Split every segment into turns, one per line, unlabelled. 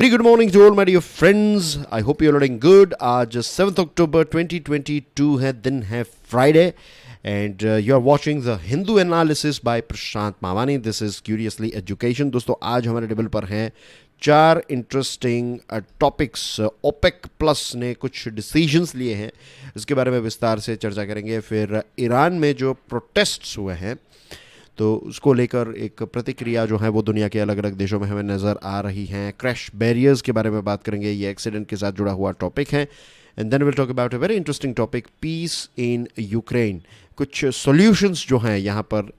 Pretty good morning to all my dear friends. I hope you're doing good. आज 7th October 2022 है, दिन है Friday and you are watching the Hindu analysis by Prashant Mawani. This is Curiously Education. दोस्तों आज हमारे table पर हैं चार इंटरेस्टिंग टॉपिक्स. ओपेक प्लस ने कुछ डिसीजंस लिए हैं, इसके बारे में विस्तार से चर्चा करेंगे. फिर ईरान में जो प्रोटेस्ट्स हुए हैं तो उसको लेकर एक प्रतिक्रिया जो है वो दुनिया के अलग अलग देशों में हमें नज़र आ रही हैं. क्रैश बैरियर्स के बारे में बात करेंगे, ये एक्सीडेंट के साथ जुड़ा हुआ टॉपिक है. And then will talk about a very interesting topic, peace in Ukraine. कुछ सॉल्यूशंस जो हैं यहाँ पर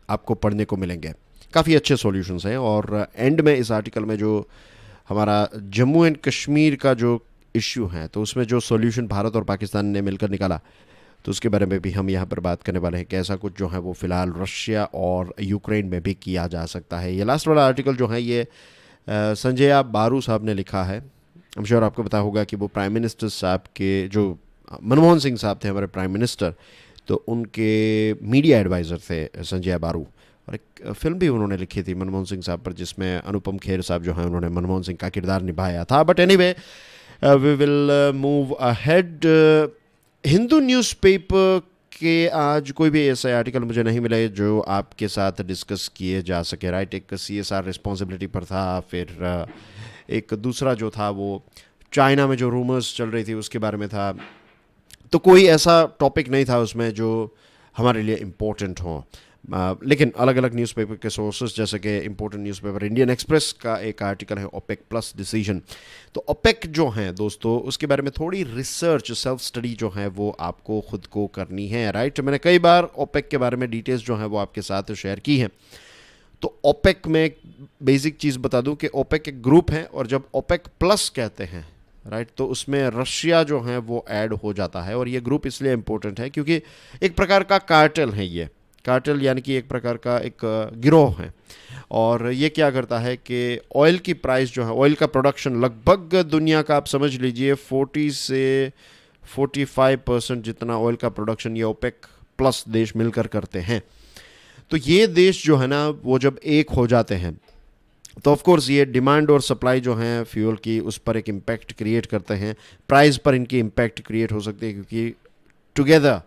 आपको पढ़ने को मिलेंगे, काफ़ी अच्छे सॉल्यूशंस हैं. और एंड में इस आर्टिकल में जो हमारा जम्मू एंड कश्मीर का जो इश्यू है तो उसमें जो सॉल्यूशन भारत और पाकिस्तान ने मिलकर निकाला तो उसके बारे में भी हम यहाँ पर बात करने वाले हैं कि ऐसा कुछ जो है वो फ़िलहाल रशिया और यूक्रेन में भी किया जा सकता है. ये लास्ट वाला आर्टिकल जो है ये संजय बारू साहब ने लिखा है. आई एम श्योर आपको पता होगा कि वो प्राइम मिनिस्टर साहब के, जो मनमोहन सिंह साहब थे हमारे प्राइम मिनिस्टर, तो उनके मीडिया एडवाइज़र थे संजय बारू. और एक फिल्म भी उन्होंने लिखी थी मनमोहन सिंह साहब पर, जिसमें अनुपम खेर साहब जो हैं उन्होंने मनमोहन सिंह का किरदार निभाया था. But anyway we will move ahead. Hindu newspaper के आज कोई भी ऐसा आर्टिकल मुझे नहीं मिला है जो आपके साथ डिस्कस किए जा सके. राइट, एक CSR रिस्पॉन्सिबिलिटी पर था, फिर एक दूसरा जो था वो चाइना में जो रूमर्स चल रही थी उसके बारे में था. तो कोई ऐसा टॉपिक नहीं था उसमें जो हमारे लिए इम्पोर्टेंट हो. लेकिन अलग अलग न्यूज़पेपर के सोर्सेस, जैसे कि इम्पोर्टेंट न्यूज़पेपर इंडियन एक्सप्रेस का एक आर्टिकल है ओपेक प्लस डिसीजन. तो ओपेक जो हैं दोस्तों, उसके बारे में थोड़ी रिसर्च, सेल्फ स्टडी जो है वो आपको खुद को करनी है. राइट, मैंने कई बार ओपेक के बारे में डिटेल्स जो हैं वो आपके साथ शेयर की हैं. तो ओपेक में एक बेसिक चीज़ बता दूं कि ओपेक एक ग्रुप है, और जब ओपेक प्लस कहते हैं राइट तो उसमें रशिया जो है वो ऐड हो जाता है. और ये ग्रुप इसलिए इम्पोर्टेंट है क्योंकि एक प्रकार का कार्टेल है. ये कार्टेल यानी कि एक प्रकार का एक गिरोह है. और ये क्या करता है कि ऑयल की प्राइस जो है, ऑयल का प्रोडक्शन लगभग दुनिया का आप समझ लीजिए 40 से 45% जितना ऑयल का प्रोडक्शन ये ओपेक प्लस देश मिलकर करते हैं. तो ये देश जो है ना वो जब एक हो जाते हैं तो ऑफ कोर्स ये डिमांड और सप्लाई जो है फ्यूल की उस पर एक इम्पैक्ट क्रिएट करते हैं. प्राइस पर इनकी इम्पैक्ट क्रिएट हो सकती है क्योंकि together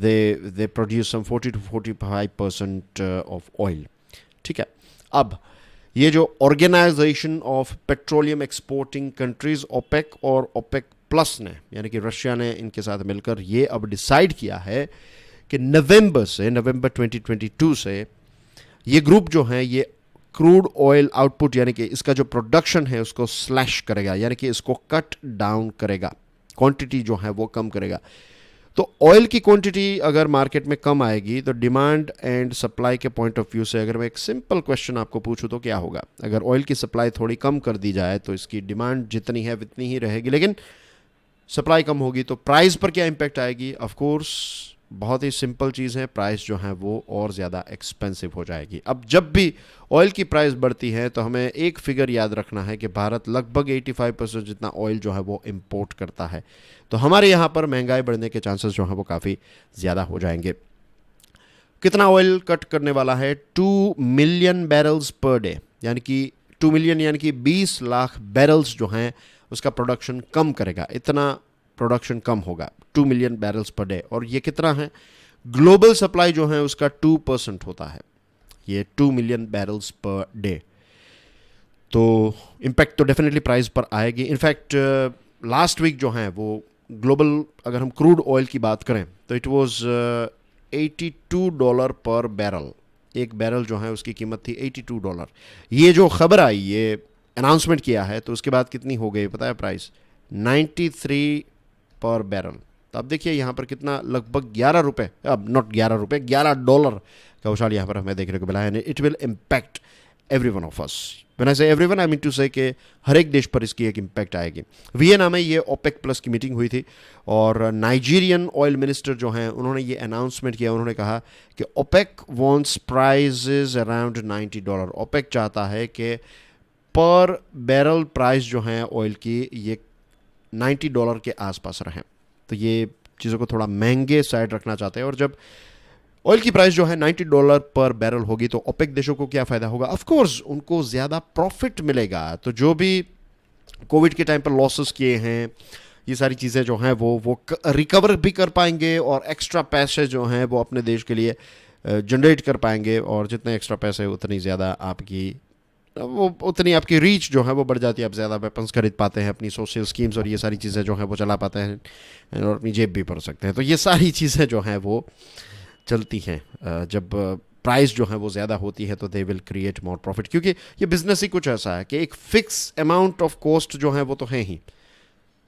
they produce some 40 to 45% of oil. ठीक है. अब ये जो organisation of petroleum exporting countries OPEC और ओपेक प्लस ने, यानी कि रशिया ने इनके साथ मिलकर ये अब डिसाइड किया है कि नवंबर 2022 से ये ग्रुप जो है ये क्रूड ऑयल आउटपुट यानी कि इसका जो प्रोडक्शन है उसको स्लैश करेगा, यानी कि इसको कट डाउन करेगा, क्वांटिटी जो है वो कम करेगा. तो ऑयल की क्वांटिटी अगर मार्केट में कम आएगी तो डिमांड एंड सप्लाई के पॉइंट ऑफ व्यू से अगर मैं एक सिंपल क्वेश्चन आपको पूछूं तो क्या होगा. अगर ऑयल की सप्लाई थोड़ी कम कर दी जाए तो इसकी डिमांड जितनी है उतनी ही रहेगी, लेकिन सप्लाई कम होगी तो प्राइस पर क्या इम्पैक्ट आएगी. ऑफ कोर्स बहुत ही सिंपल चीज़ है, प्राइस जो है वो और ज़्यादा एक्सपेंसिव हो जाएगी. अब जब भी ऑयल की प्राइस बढ़ती है तो हमें एक फिगर याद रखना है कि भारत लगभग 85% जितना ऑयल जो है वो इंपोर्ट करता है. तो हमारे यहाँ पर महंगाई बढ़ने के चांसेस जो हैं वो काफ़ी ज़्यादा हो जाएंगे. कितना ऑयल कट करने वाला है? 2 मिलियन बैरल्स पर डे, यानी कि 2 मिलियन यानी कि 20 लाख बैरल्स जो हैं उसका प्रोडक्शन कम करेगा. इतना प्रोडक्शन कम होगा, 2 मिलियन बैरल्स पर डे. और ये कितना है? ग्लोबल सप्लाई जो है उसका 2% होता है, ये 2 मिलियन बैरल्स पर डे. तो इम्पैक्ट तो डेफिनेटली प्राइस पर आएगी. इनफैक्ट लास्ट वीक जो है वो ग्लोबल, अगर हम क्रूड ऑयल की बात करें तो इट वाज $82 पर बैरल. एक बैरल जो है उसकी कीमत थी $82. ये जो खबर आई, ये अनाउंसमेंट किया है, तो उसके बाद कितनी हो गई पता है प्राइस? 93 पर बैरल. तो अब देखिए यहाँ पर कितना, लगभग 11 रुपये, अब नॉट 11 रुपये, $11 का उछाल यहाँ पर हमें देखने को मिला है. It will impact every one of us. When I say everyone, I mean to say कि हर एक देश पर इसकी एक इम्पैक्ट आएगी. वियना में ये ओपेक प्लस की मीटिंग हुई थी और नाइजीरियन ऑयल मिनिस्टर जो हैं उन्होंने ये अनाउंसमेंट किया. उन्होंने कहा कि OPEC wants prices around $90. OPEC चाहता है कि पर बैरल प्राइस जो हैं ऑयल की ये $90 के आसपास रहें. तो ये चीज़ों को थोड़ा महंगे साइड रखना चाहते हैं. और जब ऑयल की प्राइस जो है $90 पर बैरल होगी तो ओपेक देशों को क्या फ़ायदा होगा? ऑफ कोर्स उनको ज़्यादा प्रॉफिट मिलेगा। तो जो भी कोविड के टाइम पर लॉसेस किए हैं, ये सारी चीज़ें जो हैं वो रिकवर भी कर पाएंगे और एक्स्ट्रा पैसे जो हैं वो अपने देश के लिए जनरेट कर पाएंगे। और जितने एक्स्ट्रा पैसे उतनी ज़्यादा आपकी वो उतनी आपकी रीच जो है वो बढ़ जाती है। आप ज़्यादा वेपन्स खरीद पाते हैं, अपनी सोशल स्कीम्स और ये सारी चीज़ें जो हैं वो चला पाते हैं और अपनी जेब भी भर सकते हैं। तो ये सारी चीज़ें जो हैं वो चलती हैं। जब प्राइस जो है वो ज़्यादा होती है तो they will create more profit, क्योंकि ये बिजनेस ही कुछ ऐसा है कि एक फिक्स अमाउंट ऑफ कॉस्ट जो है वो तो है ही।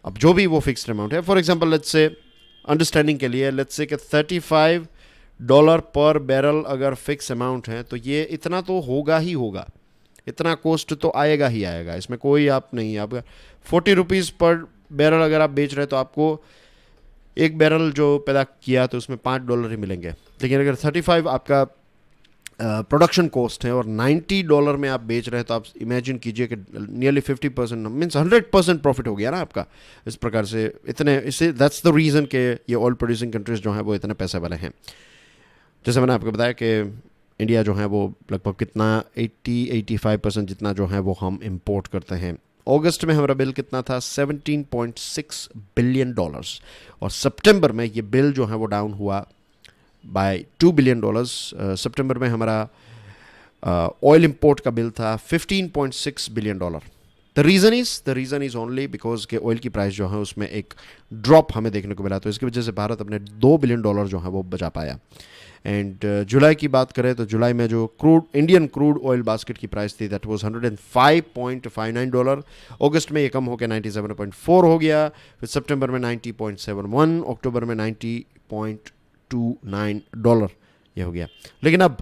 अब जो भी वो फिक्स्ड अमाउंट है, for example let's say understanding के लिए लेट्स से कि $35 पर बैरल अगर फिक्स अमाउंट है तो ये इतना तो होगा ही होगा, इतना कॉस्ट तो आएगा ही आएगा। इसमें कोई आप नहीं, आप ₹40 पर बैरल अगर आप बेच रहे हैं तो आपको एक बैरल जो पैदा किया तो उसमें $5 ही मिलेंगे। लेकिन अगर 35 आपका प्रोडक्शन कॉस्ट है और $90 में आप बेच रहे हैं तो आप इमेजिन कीजिए कि नियरली 50% मीन्स 100% प्रॉफिट हो गया ना आपका। इस प्रकार से इतने इससे दैट्स द रीज़न कि ये ऑयल प्रोड्यूसिंग कंट्रीज जो हैं वो इतने पैसे वाले हैं। जैसे मैंने आपको बताया कि इंडिया जो है वो लगभग कितना 80-85% जितना जो है वो हम इंपोर्ट करते हैं। अगस्त में हमारा बिल कितना था? $17.6 बिलियन। और सितंबर में ये बिल जो है वो डाउन हुआ बाय $2 बिलियन। सितंबर में हमारा ऑयल इंपोर्ट का बिल था $15.6 billion. The reason is only because के ऑयल की प्राइस जो है उसमें एक ड्रॉप हमें देखने को मिला, तो इसकी वजह से भारत अपने $2 बिलियन जो है वो बचा पाया। एंड जुलाई की बात करें तो जुलाई में जो इंडियन क्रूड ऑयल बास्केट की प्राइस थी दैट वाज $105.59। अगस्त में ये कम होकर 97.4 हो गया, फिर सितंबर में 90.71, अक्टूबर में $90.29 ये हो गया। लेकिन अब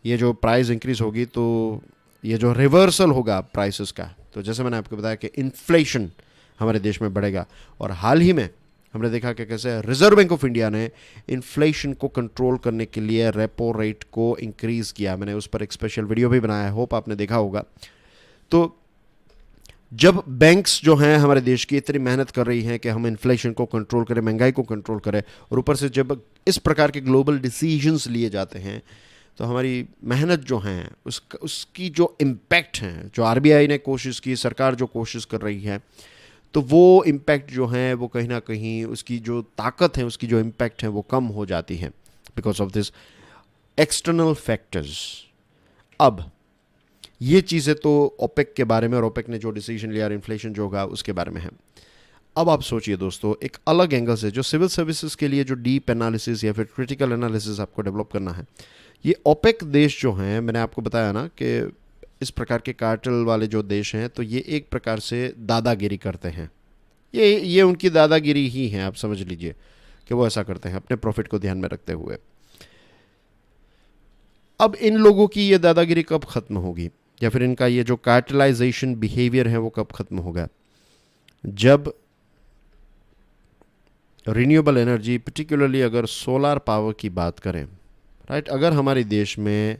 ये जो प्राइस इंक्रीज होगी तो ये जो रिवर्सल होगा प्राइसेस का, तो जैसे मैंने आपको बताया कि इन्फ्लेशन हमारे देश में बढ़ेगा। और हाल ही में हमने देखा कि कैसे रिजर्व बैंक ऑफ इंडिया ने इन्फ्लेशन को कंट्रोल करने के लिए रेपो रेट को इंक्रीज़ किया। मैंने उस पर एक स्पेशल वीडियो भी बनाया है, होप आपने देखा होगा। तो जब बैंक्स जो हैं हमारे देश की इतनी मेहनत कर रही हैं कि हम इन्फ्लेशन को कंट्रोल करें, महंगाई को कंट्रोल करें, और ऊपर से जब इस प्रकार के ग्लोबल डिसीजंस लिए जाते हैं तो हमारी मेहनत जो है उसकी जो इम्पैक्ट है, जो आरबीआई ने कोशिश की, सरकार जो कोशिश कर रही है, तो वो इम्पैक्ट जो है वो कहीं ना कहीं उसकी जो ताकत है, उसकी जो इम्पैक्ट है वो कम हो जाती है because of this external factors. अब ये चीज़ें तो ओपेक के बारे में, और ओपेक ने जो डिसीजन लिया इन्फ्लेशन जो होगा उसके बारे में है। अब आप सोचिए दोस्तों एक अलग एंगल से, जो सिविल सर्विसेज के लिए जो डीप एनालिसिस या फिर क्रिटिकल एनालिसिस आपको डेवलप करना है, ये ओपेक देश जो हैं, मैंने आपको बताया ना कि इस प्रकार के कार्टेल वाले जो देश हैं तो ये एक प्रकार से दादागिरी करते हैं। ये उनकी दादागिरी ही है, आप समझ लीजिए कि वो ऐसा करते हैं अपने प्रॉफिट को ध्यान में रखते हुए। अब इन लोगों की ये दादागिरी कब ख़त्म होगी, या फिर इनका ये जो कार्टेलाइजेशन बिहेवियर है वो कब ख़त्म होगा? जब रिन्यूएबल एनर्जी, पर्टिकुलरली अगर सोलार पावर की बात करें, राइट, अगर हमारे देश में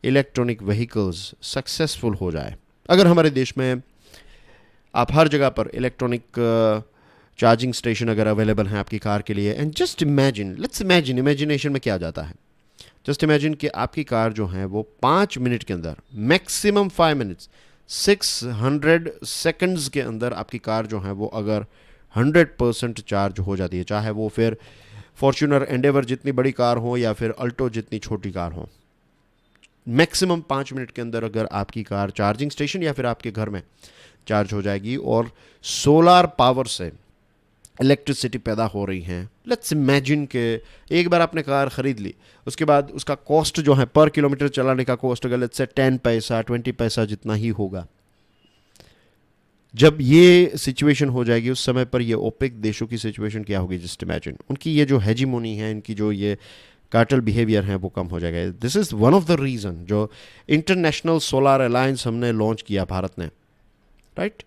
इलेक्ट्रॉनिक व्हीकल्स सक्सेसफुल हो जाए, अगर हमारे देश में आप हर जगह पर इलेक्ट्रॉनिक चार्जिंग स्टेशन अगर अवेलेबल हैं आपकी कार के लिए, and just imagine, let's imagine, imagination में क्या जाता है, जस्ट इमेजिन कि आपकी कार जो है वो 5 मिनट के अंदर, मैक्सिमम 5 मिनट्स, 600 सेकंड्स के अंदर आपकी कार जो है वो अगर 100% चार्ज हो जाती है, चाहे वो फिर फॉर्च्यूनर एंडेवर जितनी बड़ी कार हो या फिर अल्टो जितनी छोटी कार हो, मैक्सिमम 5 मिनट के अंदर अगर आपकी कार चार्जिंग स्टेशन या फिर आपके घर में चार्ज हो जाएगी और सोलार पावर से इलेक्ट्रिसिटी पैदा हो रही है। लेट्स इमेजिन कि एक बार आपने कार ख़रीद ली, उसके बाद उसका कॉस्ट जो है पर किलोमीटर चलाने का कॉस्ट अगर लेट्स से 10 पैसा 20 पैसा जितना ही होगा। जब ये सिचुएशन हो जाएगी उस समय पर ये ओपेक देशों की सिचुएशन क्या होगी? जस्ट इमेजिन, उनकी ये जो हेजीमोनी है, इनकी जो ये कार्टेल बिहेवियर है वो कम हो जाएगा। This is one of the reason जो इंटरनेशनल सोलार अलायंस हमने लॉन्च किया भारत ने, राइट।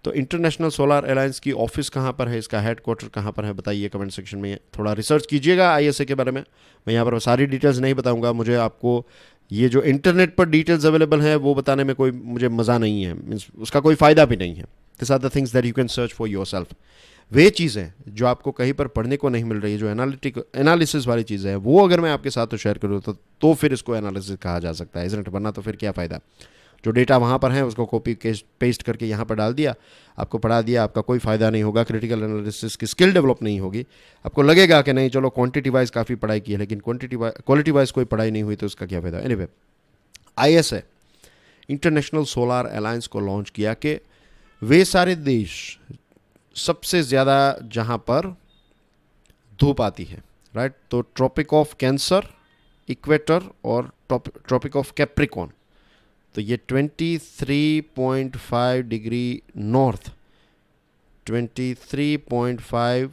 तो इंटरनेशनल सोलार अलायंस की ऑफिस कहाँ पर है, इसका हेडक्वार्टर कहाँ पर है, बताइए कमेंट सेक्शन में। थोड़ा रिसर्च कीजिएगा आईएसए के बारे में। मैं यहाँ पर सारी डिटेल्स नहीं बताऊँगा, मुझे आपको ये जो इंटरनेट पर डिटेल्स अवेलेबल हैं वो बताने में कोई मुझे मज़ा नहीं है, मीन्स उसका कोई फ़ायदा भी नहीं है। This are the things that you can search for yourself. वे चीज़ें जो आपको कहीं पर पढ़ने को नहीं मिल रही है, जो एनालिसिस वाली चीज़ें हैं, वो अगर मैं आपके साथ तो शेयर करूँ तो फिर इसको एनालिसिस कहा जा सकता है, इज़न्ट? वरना तो फिर क्या फ़ायदा? जो डेटा वहाँ पर है उसको कॉपी पेस्ट करके यहाँ पर डाल दिया, आपको पढ़ा दिया, आपका कोई फ़ायदा नहीं होगा, क्रिटिकल एनालिसिस की स्किल डेवलप नहीं होगी। आपको लगेगा कि नहीं चलो क्वांटिटी वाइज काफ़ी पढ़ाई की है, लेकिन क्वालिटी वाइज कोई पढ़ाई नहीं हुई तो उसका क्या फ़ायदा? Anyway, ISA international solar alliance को लॉन्च किया कि वे सारे देश सबसे ज़्यादा जहाँ पर धूप आती है, राइट, तो ट्रॉपिक ऑफ कैंसर, इक्वेटर और ट्रॉपिक ऑफ कैप्रिकॉन, तो ये 23.5 डिग्री नॉर्थ, 23.5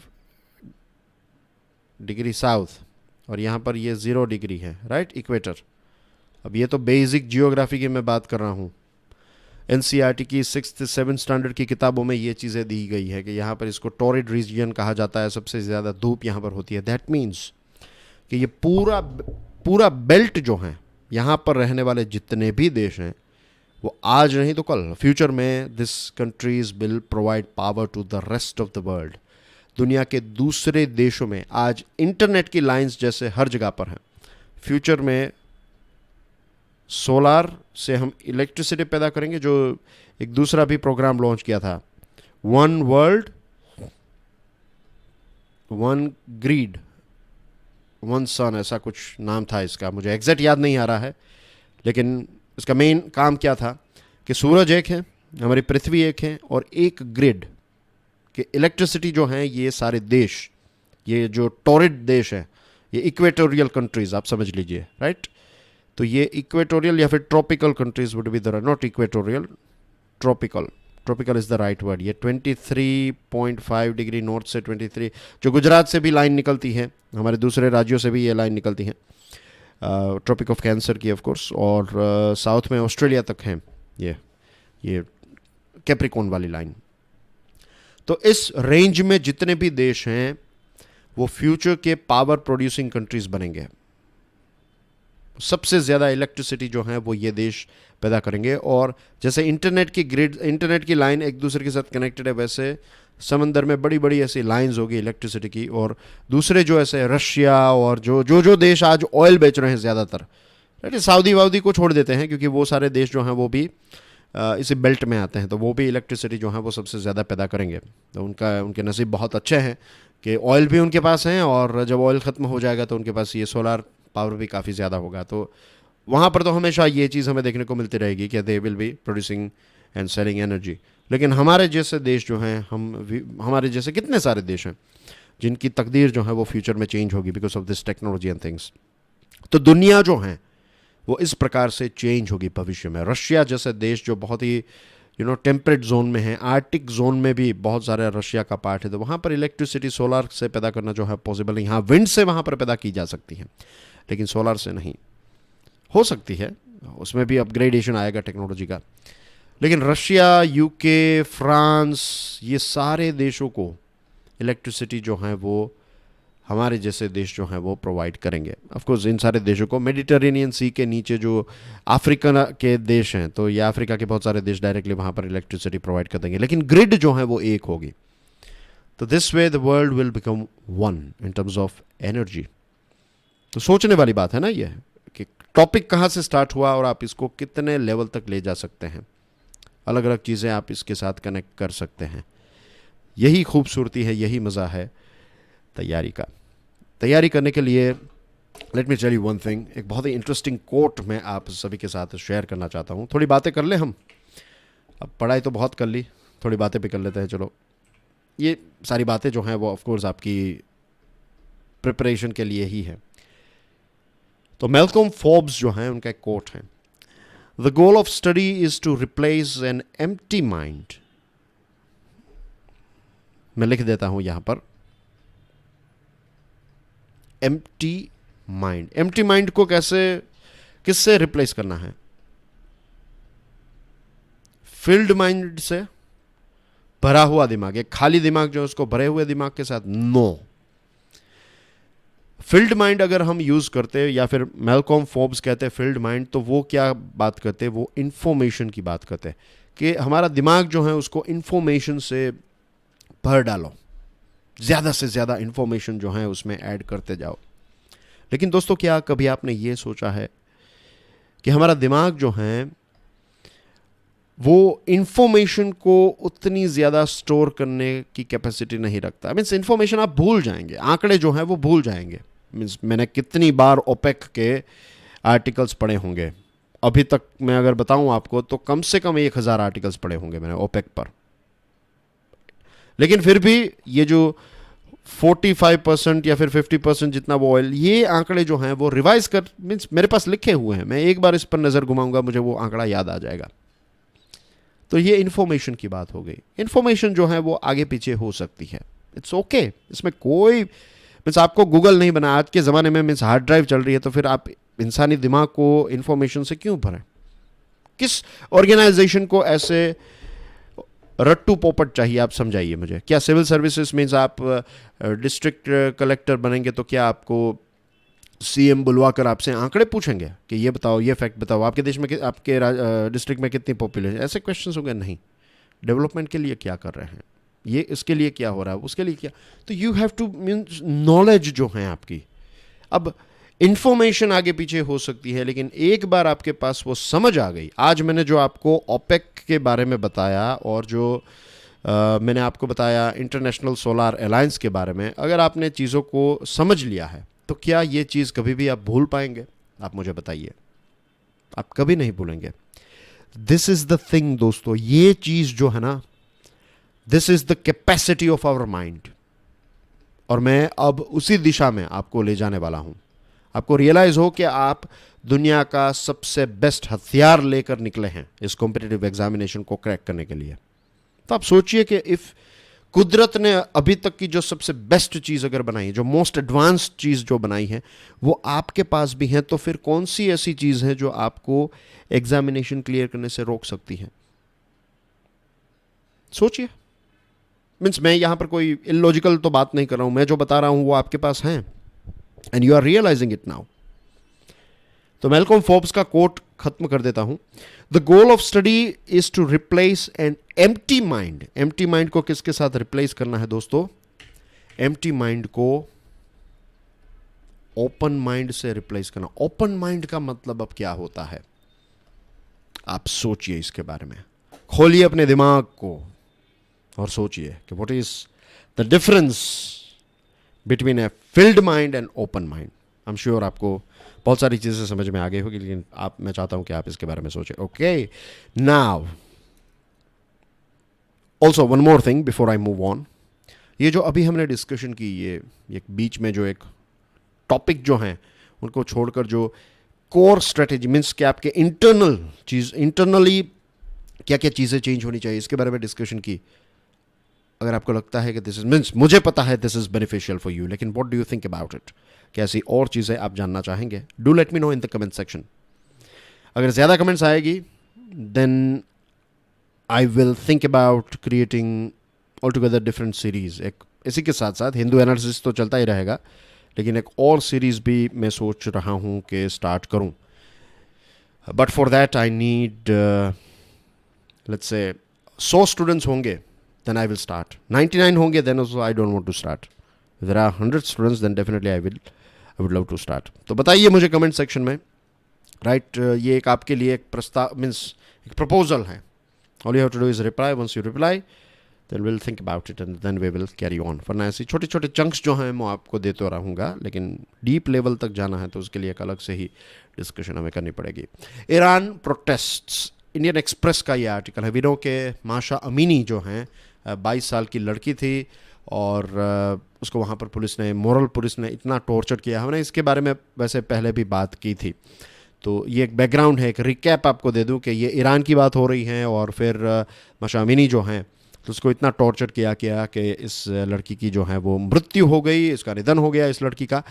डिग्री साउथ, और यहाँ पर ये 0 डिग्री है, राइट, इक्वेटर। अब ये तो बेसिक जियोग्राफी की मैं बात कर रहा हूँ। NCERT की 6th 7th स्टैंडर्ड की किताबों में ये चीज़ें दी गई है कि यहाँ पर इसको टॉरिड रीजन कहा जाता है, सबसे ज़्यादा धूप यहाँ पर होती है। दैट मीन्स कि ये पूरा बेल्ट जो है, यहाँ पर रहने वाले जितने भी देश हैं, वो आज नहीं तो कल, फ्यूचर में this countries will provide power to the rest of the world. दुनिया के दूसरे देशों में आज इंटरनेट की लाइंस जैसे हर जगह पर हैं, फ्यूचर में सोलार से हम इलेक्ट्रिसिटी पैदा करेंगे। जो एक दूसरा भी प्रोग्राम लॉन्च किया था, one world one grid one sun, ऐसा कुछ नाम था इसका, मुझे एग्जैक्ट याद नहीं आ रहा है, लेकिन इसका मेन काम क्या था कि सूरज एक है, हमारी पृथ्वी एक है, और एक ग्रिड कि इलेक्ट्रिसिटी जो है ये सारे देश, ये जो टॉरिड देश है, ये इक्वेटोरियल कंट्रीज आप समझ लीजिए, राइट। तो ये इक्वेटोरियल या फिर tropical countries would be the, not equatorial, tropical is the right word. ये 23.5 डिग्री नॉर्थ से 23, जो गुजरात से भी लाइन निकलती है, हमारे दूसरे राज्यों से भी ये लाइन निकलती है, ट्रॉपिक ऑफ कैंसर की ऑफ कोर्स, और साउथ में ऑस्ट्रेलिया तक है ये कैप्रिकॉन वाली लाइन। तो इस रेंज में जितने भी देश हैं वो फ्यूचर के पावर प्रोड्यूसिंग कंट्रीज बनेंगे। सबसे ज़्यादा इलेक्ट्रिसिटी जो है वो ये देश पैदा करेंगे। और जैसे इंटरनेट की लाइन एक दूसरे के साथ कनेक्टेड है, वैसे समंदर में बड़ी बड़ी ऐसी लाइंस होगी इलेक्ट्रिसिटी की। और दूसरे जो ऐसे रशिया और जो देश आज ऑयल बेच रहे हैं ज़्यादातर, सऊदी वाउदी को छोड़ देते हैं क्योंकि वो सारे देश जो हैं वो भी इसी बेल्ट में आते हैं, तो वो भी इलेक्ट्रिसिटी जो है वो सबसे ज़्यादा पैदा करेंगे। तो उनके नसीब बहुत अच्छे हैं कि ऑयल भी उनके पास हैं, और जब ऑयल ख़त्म हो जाएगा तो उनके पास ये सोलार पावर भी काफ़ी ज़्यादा होगा। तो वहाँ पर तो हमेशा ये चीज़ हमें देखने को मिलती रहेगी कि they will be producing and selling energy. लेकिन हमारे जैसे देश जो हैं, हमारे जैसे कितने सारे देश हैं जिनकी तकदीर जो है वो फ्यूचर में चेंज होगी because of this technology and things. तो दुनिया जो है वो इस प्रकार से चेंज होगी भविष्य में। रशिया जैसे देश जो बहुत ही टेम्परेट जोन में है, आर्टिक जोन में भी बहुत सारा रशिया का पार्ट है, तो वहाँ पर इलेक्ट्रिसिटी सोलार से पैदा करना जो है पॉसिबल नहीं। हाँ, विंड से वहाँ पर पैदा की जा सकती है, लेकिन सोलार से नहीं हो सकती है, उसमें भी अपग्रेडेशन आएगा टेक्नोलॉजी का। लेकिन रशिया, यूके, फ्रांस, ये सारे देशों को इलेक्ट्रिसिटी जो है वो हमारे जैसे देश जो हैं वो प्रोवाइड करेंगे। ऑफ कोर्स इन सारे देशों को, मेडिटेरेनियन सी के नीचे जो अफ्रीका के देश हैं, तो ये अफ्रीका के बहुत सारे देश डायरेक्टली वहाँ पर इलेक्ट्रिसिटी प्रोवाइड कर देंगे, लेकिन ग्रिड जो है वो एक होगी। तो this way the world will become one in terms of energy. तो सोचने वाली बात है ना ये, कि टॉपिक कहाँ से स्टार्ट हुआ और आप इसको कितने लेवल तक ले जा सकते हैं, अलग अलग चीज़ें आप इसके साथ कनेक्ट कर सकते हैं। यही खूबसूरती है, यही मज़ा है तैयारी का। तैयारी करने के लिए let me tell you one thing, एक बहुत ही इंटरेस्टिंग कोट मैं आप सभी के साथ शेयर करना चाहता हूँ। थोड़ी बातें कर ले हम, अब पढ़ाई तो बहुत कर ली, थोड़ी बातें भी कर लेते हैं। चलो, ये सारी बातें जो हैं वो ऑफ कोर्स आपकी प्रिपरेशन के लिए ही है। तो मैल्कम फोर्ब्स जो हैं उनका एक कोट है, the goal of study is to replace an empty mind. मैं लिख देता हूं यहां पर, एम्प्टी माइंड। एम्प्टी माइंड को किससे रिप्लेस करना है? फिल्ड माइंड से, भरा हुआ दिमाग, एक खाली दिमाग जो है उसको भरे हुए दिमाग के साथ नो। फिल्ड माइंड अगर हम यूज करते या फिर मैल्कॉम फोर्ब्स कहते हैं फिल्ड माइंड, तो वो क्या बात करते हैं? वो इंफॉर्मेशन की बात करते हैं कि हमारा दिमाग जो है उसको इंफॉर्मेशन से भर डालो, ज़्यादा से ज़्यादा इंफॉर्मेशन जो है उसमें ऐड करते जाओ। लेकिन दोस्तों, क्या कभी आपने ये सोचा है कि हमारा दिमाग जो है वो इंफॉर्मेशन को उतनी ज़्यादा स्टोर करने की कैपेसिटी नहीं रखता। मीन्स इंफॉर्मेशन आप भूल जाएंगे, आंकड़े जो हैं वो भूल जाएंगे। मीन्स मैंने कितनी बार ओपेक के आर्टिकल्स पढ़े होंगे, अभी तक मैं अगर बताऊं आपको तो कम से कम 1000 आर्टिकल्स पढ़े होंगे मैंने ओपेक पर। लेकिन फिर भी ये जो 45% या फिर 50% जितना वो ऑयल, ये आंकड़े जो हैं वो रिवाइज कर, मीन्स मेरे पास लिखे हुए हैं, मैं एक बार इस पर नज़र घुमाऊंगा मुझे वो आंकड़ा याद आ जाएगा। तो ये इन्फॉर्मेशन की बात हो गई। इन्फॉर्मेशन जो है वो आगे पीछे हो सकती है, इट्स ओके इसमें कोई, मीन्स आपको गूगल नहीं बना आज के ज़माने में, मीन्स हार्ड ड्राइव चल रही है, तो फिर आप इंसानी दिमाग को इन्फॉर्मेशन से क्यों भरें? किस ऑर्गेनाइजेशन को ऐसे रट्टू पोपट चाहिए, आप समझाइए मुझे। क्या सिविल सर्विसेज मीन्स आप डिस्ट्रिक्ट कलेक्टर बनेंगे तो क्या आपको सीएम बुलवाकर आपसे आंकड़े पूछेंगे कि ये बताओ, ये फैक्ट बताओ, आपके देश में आपके डिस्ट्रिक्ट में कितनी पॉपुलेशन? ऐसे क्वेश्चंस होंगे नहीं। डेवलपमेंट के लिए क्या कर रहे हैं, ये इसके लिए क्या हो रहा है, उसके लिए क्या। तो you have two means knowledge जो है आपकी। अब इंफॉर्मेशन आगे पीछे हो सकती है, लेकिन एक बार आपके पास वो समझ आ गई। आज मैंने जो आपको ओपेक के बारे में बताया और जो मैंने आपको बताया इंटरनेशनल सोलार अलायंस के बारे में, अगर आपने चीज़ों को समझ लिया है तो क्या ये चीज़ कभी भी आप भूल पाएंगे? आप मुझे बताइए। आप कभी नहीं भूलेंगे। दिस इज द थिंग दोस्तों, ये चीज़ जो है ना, this is the capacity of our mind. और मैं अब उसी दिशा में आपको ले जाने वाला हूं। आपको रियलाइज हो कि आप दुनिया का सबसे बेस्ट हथियार लेकर निकले हैं इस कॉम्पिटिटिव एग्जामिनेशन को क्रैक करने के लिए। तो आप सोचिए कि इफ कुदरत ने अभी तक की जो सबसे बेस्ट चीज़ अगर बनाई है, जो मोस्ट एडवांस्ड चीज़ जो बनाई है, वो आपके पास भी है, तो फिर कौन सी ऐसी चीज़ है जो आपको एग्जामिनेशन क्लियर करने से रोक सकती है? सोचिए। मीन्स मैं यहां पर कोई इलॉजिकल तो बात नहीं कर रहा हूं, मैं जो बता रहा हूं वो आपके पास है, and you are realising it now. तो मैल्कॉम फोर्ब्स का कोट खत्म कर देता हूं। The goal of study is to replace an empty mind. Empty mind को किसके साथ रिप्लेस करना है दोस्तों? एम्प्टी माइंड को ओपन माइंड से रिप्लेस करना। ओपन माइंड का मतलब अब क्या होता है? आप सोचिए इसके बारे में, खोलिए अपने दिमाग को और सोचिए कि what is the difference between A field mind and open mind. I am sure आपको बहुत सारी चीज़ें समझ में आ गई होगी, लेकिन मैं चाहता हूं कि आप इसके बारे में सोचें। Okay, now also one more thing before I move on. ये जो अभी हमने डिस्कशन की, ये एक बीच में जो एक टॉपिक जो हैं उनको छोड़कर जो कोर स्ट्रेटेजी मीन्स कि आपके इंटरनल चीज़, इंटरनली क्या क्या चीज़ें चेंज होनी चाहिए, इसके बारे में डिस्कशन की। अगर आपको लगता है कि दिस इज मीन्स, मुझे पता है this is beneficial for you, लेकिन what do you think about it? कैसी और चीज़ें आप जानना चाहेंगे? Do let me know in the comment section. अगर ज़्यादा कमेंट्स आएगी then I will think about creating altogether different series. एक इसी के साथ साथ हिंदू एनालिसिस तो चलता ही रहेगा, लेकिन एक और सीरीज़ भी मैं सोच रहा हूँ कि स्टार्ट करूँ। But for that I need let's say 100 students होंगे then I will start. 99 होंगे then also I don't want to start. If there are 100 students then definitely I would love to start. तो बताइए मुझे comment section में, right? ये एक आपके लिए एक प्रस्ताव मीन्स एक प्रपोजल है। All you have to do is reply. Once you reply then we'll think about it and then we will carry on. वरना ऐसी छोटे छोटे चंक्स जो हैं मैं आपको देते रहूँगा, लेकिन डीप लेवल तक जाना है तो उसके लिए एक अलग से ही डिस्कशन हमें करनी पड़ेगी। ईरान प्रोटेस्ट्स, इंडियन एक्सप्रेस का ये आर्टिकल है। वीरों के माशा अमीनी जो हैं 22 साल की लड़की थी और उसको वहाँ पर पुलिस ने इतना टॉर्चर किया। हमने इसके बारे में वैसे पहले भी बात की थी, तो ये एक बैकग्राउंड है, एक रिकैप आपको दे दूं कि ये ईरान की बात हो रही है और फिर माशा अमीनी जो हैं तो उसको इतना टॉर्चर किया कि इस लड़की की जो है वो मृत्यु हो गई, इसका निधन हो गया इस लड़की का।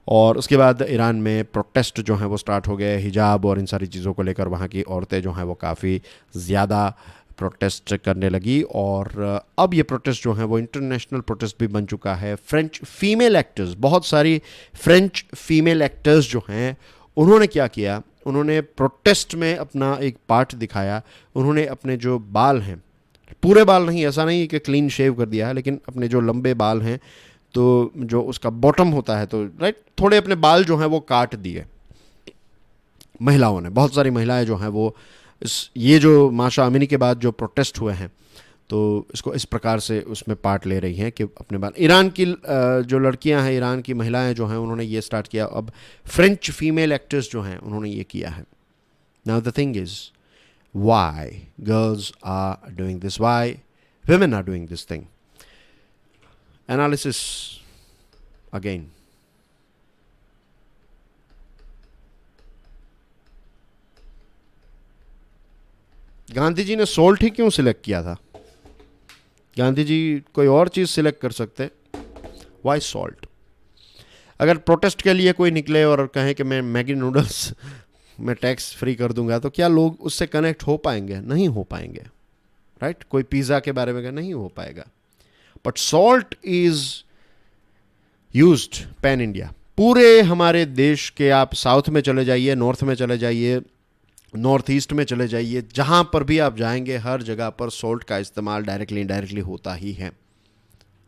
और उसके बाद ईरान में प्रोटेस्ट जो हैं वो स्टार्ट हो गए, हिजाब और इन सारी चीज़ों को लेकर वहाँ की औरतें जो हैं वो काफ़ी ज़्यादा प्रोटेस्ट करने लगी। और अब ये प्रोटेस्ट जो हैं वो इंटरनेशनल प्रोटेस्ट भी बन चुका है। फ्रेंच फीमेल एक्टर्स, बहुत सारी फ्रेंच फीमेल एक्टर्स जो हैं उन्होंने क्या किया, उन्होंने प्रोटेस्ट में अपना एक पार्ट दिखाया। उन्होंने अपने जो बाल हैं पूरे बाल नहीं, ऐसा नहीं कि क्लीन शेव कर दिया है, लेकिन अपने जो लंबे बाल हैं तो जो उसका बॉटम होता है तो राइट, थोड़े अपने बाल जो हैं वो काट दिए महिलाओं ने। बहुत सारी महिलाएं जो हैं वो ये जो माशा अमीनी के बाद जो प्रोटेस्ट हुए हैं तो इसको इस प्रकार से उसमें पार्ट ले रही हैं कि अपने बाल। ईरान की जो लड़कियां हैं, ईरान की महिलाएं जो हैं, उन्होंने ये स्टार्ट किया। अब फ्रेंच फीमेल एक्टर्स जो हैं उन्होंने ये किया है। Now the thing is, why girls are doing this, why women are doing this thing. Analysis again. Gandhi ji ने सॉल्ट ही क्यों सिलेक्ट किया था? गांधी जी कोई और चीज सिलेक्ट कर सकते, वाई सॉल्ट? अगर प्रोटेस्ट के लिए कोई निकले और कहें कि मैं मैगी नूडल्स मैं टैक्स फ्री कर दूंगा, तो क्या लोग उससे कनेक्ट हो पाएंगे? नहीं हो पाएंगे, राइट? कोई पिज़्ज़ा के बारे में क्या नहीं हो पाएगा। But salt is used pan India, पूरे हमारे देश के। आप साउथ में चले जाइए, नॉर्थ में चले जाइए, नॉर्थ ईस्ट में चले जाइए, जहां पर भी आप जाएंगे हर जगह पर सॉल्ट का इस्तेमाल डायरेक्टली इनडायरेक्टली होता ही है,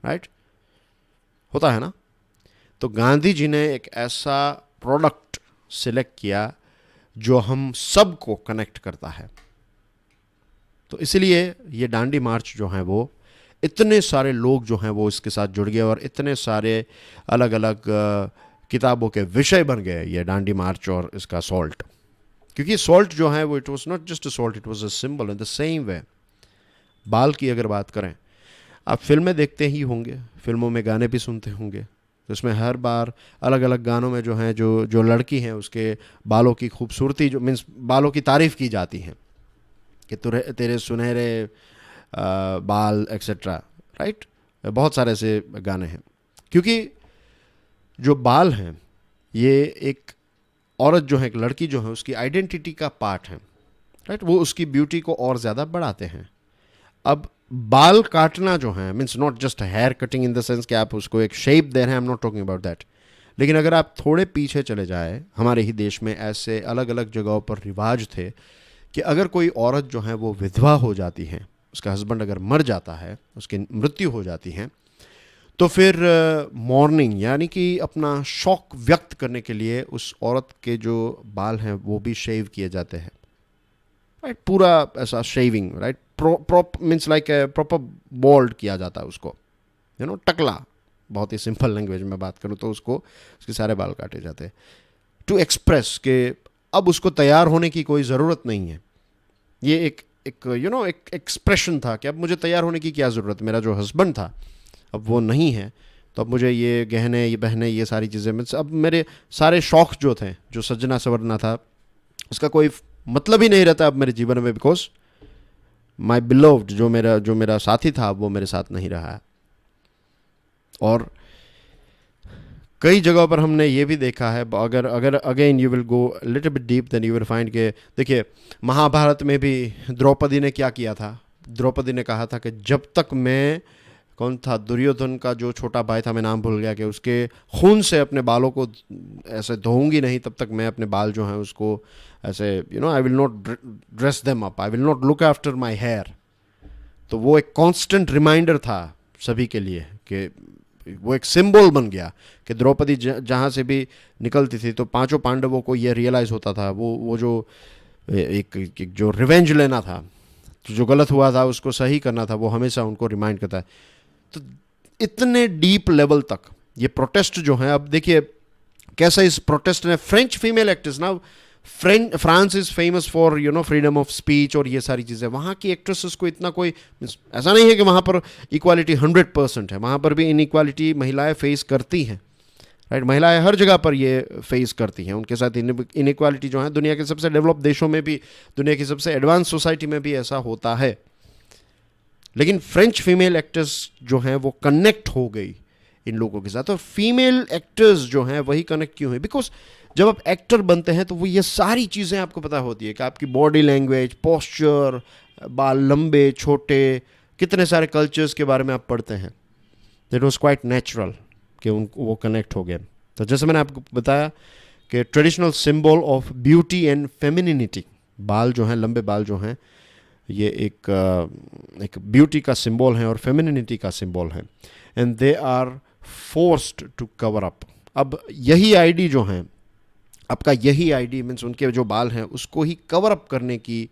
राइट? होता है ना? तो गांधी जी ने एक ऐसा प्रोडक्ट सिलेक्ट किया जो हम सबको कनेक्ट करता है। तो इसलिए ये दांडी मार्च जो है वो इतने सारे लोग जो हैं वो इसके साथ जुड़ गए और इतने सारे अलग अलग किताबों के विषय बन गए ये दांडी मार्च और इसका सॉल्ट। क्योंकि सॉल्ट जो है वो it was not just a salt, it was a symbol in the same way. बाल की अगर बात करें, आप फिल्में देखते ही होंगे, फिल्मों में गाने भी सुनते होंगे, तो इसमें हर बार अलग अलग गानों में जो है जो लड़की हैं उसके बालों की खूबसूरती, जो मीन्स बालों की तारीफ़ की जाती है कि तेरे सुनहरे बाल एक्सेट्रा, राइट? बहुत सारे ऐसे गाने हैं। क्योंकि जो बाल हैं ये एक औरत जो है, एक लड़की जो है, उसकी आइडेंटिटी का पार्ट है, राइट? वो उसकी ब्यूटी को और ज़्यादा बढ़ाते हैं। अब बाल काटना जो है means not just hair cutting in the sense कि आप उसको एक शेप दे रहे हैं, I am not talking about that. लेकिन अगर आप थोड़े पीछे चले जाए, हमारे ही देश में ऐसे अलग अलग जगहों पर रिवाज थे कि अगर कोई औरत जो है वो विधवा हो जाती है, उसका हस्बैंड अगर मर जाता है, उसकी मृत्यु हो जाती है, तो फिर मॉर्निंग यानी कि अपना शौक व्यक्त करने के लिए उस औरत के जो बाल हैं वो भी शेव किए जाते हैं, राइट? पूरा ऐसा shaving, right? Means like proper bold किया जाता है उसको, यू नो, टकला। बहुत ही सिंपल लैंग्वेज में बात करूँ तो उसको, उसके सारे बाल काटे जाते हैं टू एक्सप्रेस कि अब उसको तैयार होने की कोई ज़रूरत नहीं है। ये एक यू नो एक एक्सप्रेशन था कि अब मुझे तैयार होने की क्या ज़रूरत, मेरा जो हस्बैंड था अब वो नहीं है, तो अब मुझे ये गहने, ये बहने, ये सारी चीज़ें, मीन्स अब मेरे सारे शौक़ जो थे, जो सजना संवरना था, उसका कोई मतलब ही नहीं रहता अब मेरे जीवन में, बिकॉज माई बिलोव्ड जो मेरा साथी था वो मेरे साथ नहीं रहा है। और कई जगहों पर हमने ये भी देखा है, अगर again you will go little bit deep then you will find के, देखिए महाभारत में भी द्रौपदी ने क्या किया था। द्रौपदी ने कहा था कि जब तक मैं, कौन था, दुर्योधन का जो छोटा भाई था, मैं नाम भूल गया, कि उसके खून से अपने बालों को ऐसे धोऊंगी नहीं, तब तक मैं अपने बाल जो हैं उसको ऐसे, you know, I will not dress them up, I will not look after my hair. तो वो एक कांस्टेंट रिमाइंडर था सभी के लिए कि वो एक सिंबल बन गया कि द्रौपदी जहाँ से भी निकलती थी तो पांचों पांडवों को ये रियलाइज़ होता था, वो जो एक जो रिवेंज लेना था, तो जो गलत हुआ था उसको सही करना था, वो हमेशा उनको रिमाइंड करता है। तो इतने डीप लेवल तक ये प्रोटेस्ट जो है, अब देखिए कैसा इस प्रोटेस्ट ने फ्रेंच फीमेल एक्ट्रेस ना, France is famous for, you know, freedom of speech और ये सारी चीज़ें, वहाँ की एक्ट्रेसेस को इतना कोई, ऐसा नहीं है कि वहाँ पर इक्वालिटी 100% है, वहाँ पर भी इनइक्वालिटी महिलाएं फेस करती हैं, राइट? महिलाएं हर जगह पर ये फेस करती हैं, उनके साथ इनइक्वालिटी जो है दुनिया के सबसे डेवलप देशों में भी, दुनिया की सबसे एडवांस सोसाइटी में भी ऐसा होता है। लेकिन फ्रेंच फीमेल एक्टर्स जो हैं वो कनेक्ट हो गई इन लोगों के साथ। और फीमेल एक्टर्स जो हैं वही कनेक्ट क्यों है? बिकॉज जब आप एक्टर बनते हैं तो वो ये सारी चीज़ें आपको पता होती है कि आपकी बॉडी लैंग्वेज, पोस्चर, बाल लंबे छोटे, कितने सारे कल्चर्स के बारे में आप पढ़ते हैं। दैट वाज क्वाइट नेचुरल कि उनको वो कनेक्ट हो गए। तो जैसे मैंने आपको बताया कि traditional symbol of beauty and femininity, बाल जो हैं, लंबे बाल जो हैं, ये एक ब्यूटी का सिंबल है और फेमिनिटी का सिंबल है, and they are forced to cover up. अब यही आईडी जो हैं, आपका यही आईडी मीन्स उनके जो बाल हैं उसको ही कवर अप करने की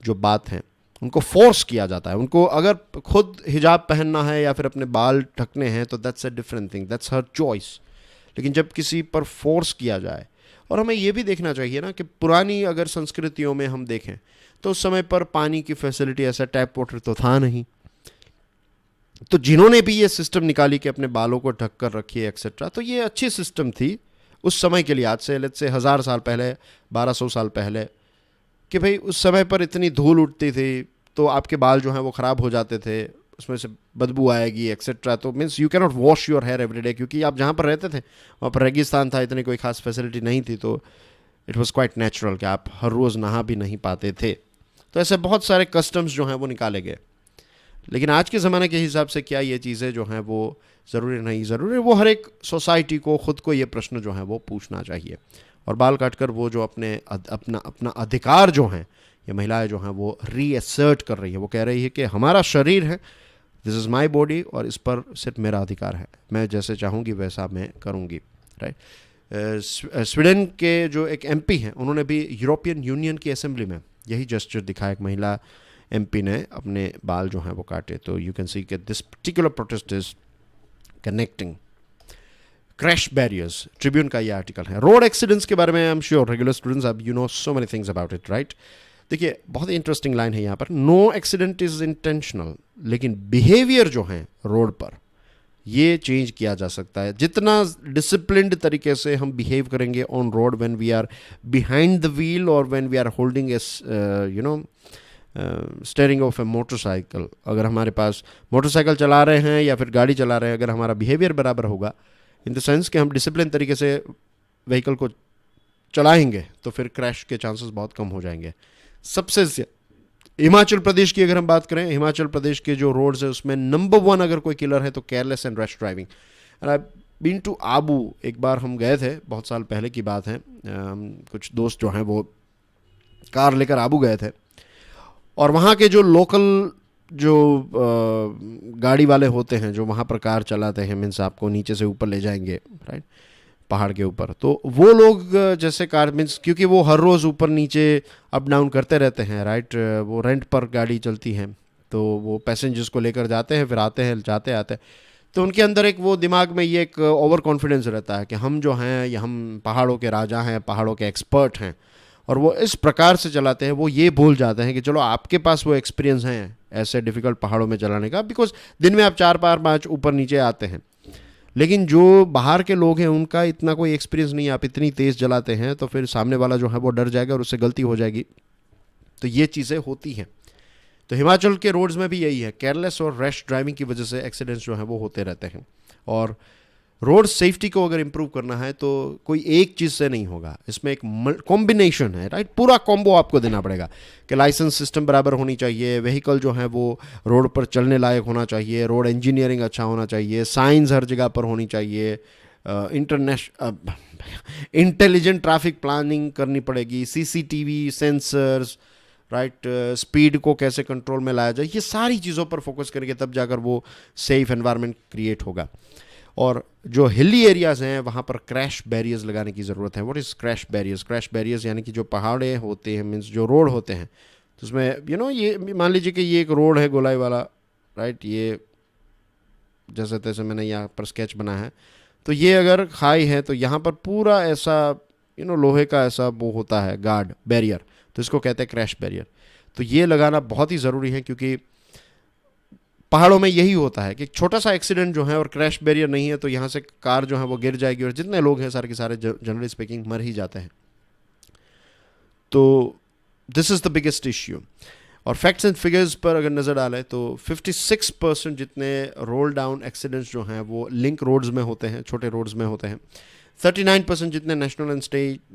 जो बात है, उनको फोर्स किया जाता है। उनको अगर खुद हिजाब पहनना है या फिर अपने बाल ढकने हैं तो that's a different thing, that's her choice. लेकिन जब किसी पर फोर्स किया जाए, और हमें ये भी देखना चाहिए ना कि पुरानी अगर संस्कृतियों में हम देखें तो उस समय पर पानी की फैसिलिटी, ऐसा टैप वाटर तो था नहीं, तो जिन्होंने भी ये सिस्टम निकाली कि अपने बालों को ढक कर रखिए एक्सेट्रा, तो ये अच्छी सिस्टम थी उस समय के लिए। आज से लेट्स से 1000 साल पहले, 1200 साल पहले, कि भाई उस समय पर इतनी धूल उठती थी तो आपके बाल जो हैं वो ख़राब हो जाते थे, उसमें से बदबू आएगी एक्सेट्रा। तो means you can not wash your hair every day, क्योंकि आप जहाँ पर रहते थे वहाँ पर रेगिस्तान था, इतनी कोई खास फैसिलिटी नहीं थी, तो इट वॉज क्वाइट नेचुरल कि आप हर रोज़ नहा भी नहीं पाते थे। तो ऐसे बहुत सारे कस्टम्स जो हैं वो निकाले गए। लेकिन आज के ज़माने के हिसाब से क्या ये चीज़ें जो हैं वो ज़रूरी नहीं ज़रूरी, वो हर एक सोसाइटी को ख़ुद को ये प्रश्न जो है वो पूछना चाहिए। और बाल काटकर वो जो अपना अधिकार जो हैं ये महिलाएं जो हैं वो रीअसर्ट कर रही है। वो कह रही है कि हमारा शरीर है, दिस इज़ माई बॉडी, और इस पर सिर्फ मेरा अधिकार है, मैं जैसे चाहूँगी वैसा मैं करूँगी, राइट। स्वीडन के जो एक एमपी हैं उन्होंने भी यूरोपियन यूनियन की असेंबली में यही जेस्चर दिखाया। एक महिला एमपी ने अपने बाल जो हैं वो काटे। तो यू कैन सी कि this particular protest is connecting crash barriers. Tribune का ये आर्टिकल है। रोड एक्सीडेंट्स के बारे में I am sure regular students अब you know so many things about it, right. देखिए बहुत इंटरेस्टिंग लाइन है यहाँ पर, नो एक्सीडेंट इज इंटेंशनल, लेकिन बिहेवियर जो है रोड पर ये चेंज किया जा सकता है। जितना डिसिप्लिन्ड तरीके से हम बिहेव करेंगे on road when we are behind the wheel और when we are holding a steering of a motorcycle, अगर हमारे पास मोटरसाइकिल चला रहे हैं या फिर गाड़ी चला रहे हैं, अगर हमारा बिहेवियर बराबर होगा इन द सेंस कि हम डिसिप्लिन तरीके से व्हीकल को चलाएंगे, तो फिर क्रैश के चांसेस बहुत कम हो जाएंगे। सबसे हिमाचल प्रदेश की अगर हम बात करें, हिमाचल प्रदेश के जो रोड्स है उसमें नंबर 1 अगर कोई किलर है तो careless and rash driving. And I been to Abu, एक बार हम गए थे, बहुत साल पहले की बात है, कुछ दोस्त जो हैं वो कार लेकर आबू गए थे, और वहाँ के जो लोकल जो गाड़ी वाले होते हैं जो वहाँ पर कार चलाते हैं, मीन्स आपको नीचे से ऊपर ले जाएंगे, राइट, पहाड़ के ऊपर, तो वो लोग जैसे कार मीन्स क्योंकि वो हर रोज़ ऊपर नीचे अप डाउन करते रहते हैं, राइट, वो रेंट पर गाड़ी चलती हैं, तो वो पैसेंजर्स को लेकर जाते हैं, फिर आते हैं, जाते आते हैं, तो उनके अंदर एक वो दिमाग में ये एक ओवर कॉन्फिडेंस रहता है कि हम जो हैं ये हम पहाड़ों के राजा हैं, पहाड़ों के एक्सपर्ट हैं, और वो इस प्रकार से चलाते हैं। वो ये भूल जाते हैं कि चलो आपके पास वो एक्सपीरियंस है ऐसे डिफ़िकल्ट पहाड़ों में चलाने का, बिकॉज दिन में आप 4-5 ऊपर नीचे आते हैं, लेकिन जो बाहर के लोग हैं उनका इतना कोई एक्सपीरियंस नहीं है। आप इतनी तेज़ चलाते हैं तो फिर सामने वाला जो है वो डर जाएगा और उससे गलती हो जाएगी, तो ये चीज़ें होती हैं। तो हिमाचल के रोड्स में भी यही है, केयरलेस और रैश ड्राइविंग की वजह से एक्सीडेंट्स जो हैं वो होते रहते हैं। और रोड सेफ्टी को अगर इम्प्रूव करना है तो कोई एक चीज़ से नहीं होगा, इसमें एक कॉम्बिनेशन है, राइट, पूरा कॉम्बो आपको देना पड़ेगा कि लाइसेंस सिस्टम बराबर होनी चाहिए, व्हीकल जो है वो रोड पर चलने लायक होना चाहिए, रोड इंजीनियरिंग अच्छा होना चाहिए, साइंस हर जगह पर होनी चाहिए, इंटेलिजेंट ट्रैफिक प्लानिंग करनी पड़ेगी, सीसीटीवी सेंसर्स, राइट, स्पीड को कैसे कंट्रोल में लाया जाए, ये सारी चीज़ों पर फोकस करेंगे तब जाकर वो सेफ एनवायरनमेंट क्रिएट होगा। और जो हिली एरियाज़ हैं वहाँ पर क्रैश बैरियर्स लगाने की ज़रूरत है। What is crash barriers? Crash barriers यानी कि जो पहाड़े होते हैं, मीन्स जो रोड होते हैं, तो उसमें ये मान लीजिए कि ये एक रोड है गोलाई वाला, राइट, ये जैसे तैसे मैंने यहाँ पर स्केच बनाया है, तो ये अगर खाई है तो यहाँ पर पूरा ऐसा लोहे का ऐसा वो होता है गार्ड बैरियर, तो इसको कहते हैं क्रैश बैरियर। तो ये लगाना बहुत ही ज़रूरी है, क्योंकि पहाड़ों में यही होता है कि छोटा सा एक्सीडेंट जो है और क्रैश बैरियर नहीं है तो यहाँ से कार जो है वो गिर जाएगी और जितने लोग हैं सारे के सारे जनरली स्पीकिंग मर ही जाते हैं। तो this is the biggest issue. और फैक्ट्स एंड फिगर्स पर अगर नज़र डालें तो 56% जितने रोल डाउन एक्सीडेंट्स जो हैं वो लिंक रोड्स में होते हैं, छोटे रोड्स में होते हैं, 39% जितने नेशनल एंड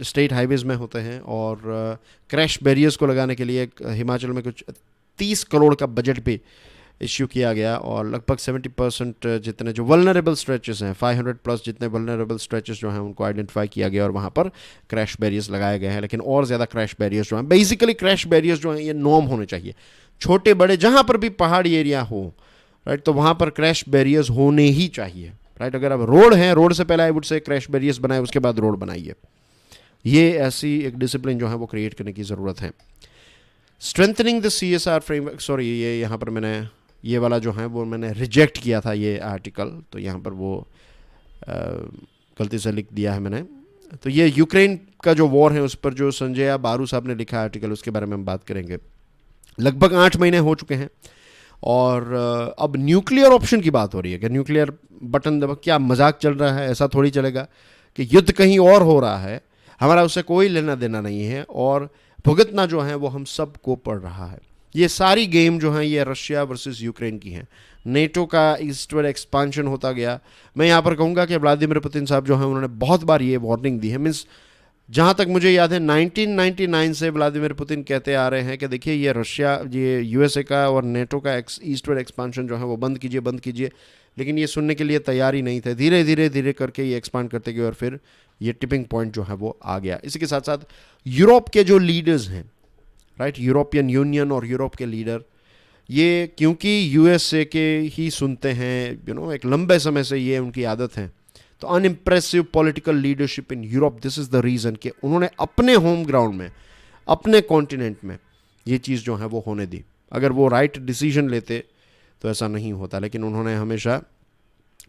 स्टेट हाईवेज़ में होते हैं, और क्रैश बैरियर्स को लगाने के लिए हिमाचल में कुछ 30 करोड़ का बजट भी इश्यू किया गया और लगभग 70% जितने जो वल्नरेबल स्ट्रेचेस हैं, 500 प्लस जितने वल्नरेबल स्ट्रेचेस जो हैं उनको आइडेंटिफाई किया गया और वहाँ पर क्रैश बैरियर्स लगाए गए हैं। लेकिन और ज़्यादा क्रैश बैरियर्स जो हैं, बेसिकली क्रैश बैरियर्स जो हैं ये नॉर्म होने चाहिए, छोटे बड़े जहाँ पर भी पहाड़ी एरिया हो, राइट, तो वहाँ पर क्रैश बैरियर्स होने ही चाहिए, राइट। अगर अब रोड है, रोड से पहले I would say crash barriers बनाए, उसके बाद रोड बनाइए। ये ऐसी एक डिसिप्लिन जो है वो क्रिएट करने की ज़रूरत है। Strengthening the CSR framework, sorry ये यहाँ पर मैंने ये वाला जो है वो मैंने रिजेक्ट किया था ये आर्टिकल, तो यहाँ पर वो गलती से लिख दिया है मैंने। तो ये यूक्रेन का जो वॉर है उस पर जो संजय बारू साहब ने लिखा आर्टिकल, उसके बारे में हम बात करेंगे। लगभग 8 महीने हो चुके हैं और अब न्यूक्लियर ऑप्शन की बात हो रही है कि न्यूक्लियर बटन दबा, क्या मजाक चल रहा है? ऐसा थोड़ी चलेगा कि युद्ध कहीं और हो रहा है, हमारा उससे कोई लेना देना नहीं है और भुगतना जो है वो हम सबको पड़ रहा है। ये सारी गेम जो है ये रशिया वर्सेस यूक्रेन की है। नेटो का ईस्टवर्ड एक्सपांशन होता गया। मैं यहाँ पर कहूँगा कि व्लादिमीर पुतिन साहब जो हैं उन्होंने बहुत बार ये वार्निंग दी है। मीन्स जहाँ तक मुझे याद है 1999 से व्लादिमीर पुतिन कहते आ रहे हैं कि देखिए ये रशिया, ये यूएसए का और नेटो का ईस्टवर्ड एक्सपांशन जो है वो बंद कीजिए, बंद कीजिए। लेकिन ये सुनने के लिए तैयार ही नहीं थे। धीरे धीरे धीरे करके ये एक्सपांड करते गए और फिर ये टिपिंग पॉइंट जो है वो आ गया। इसी के साथ साथ यूरोप के जो लीडर्स हैं, राइट, यूरोपियन यूनियन और यूरोप के लीडर, ये क्योंकि यूएसए के ही सुनते हैं, एक लंबे समय से ये उनकी आदत है, तो unimpressive political leadership in Europe, this is the reason कि उन्होंने अपने होम ग्राउंड में, अपने कॉन्टिनेंट में ये चीज़ जो है वो होने दी। अगर वो राइट डिसीजन लेते तो ऐसा नहीं होता, लेकिन उन्होंने हमेशा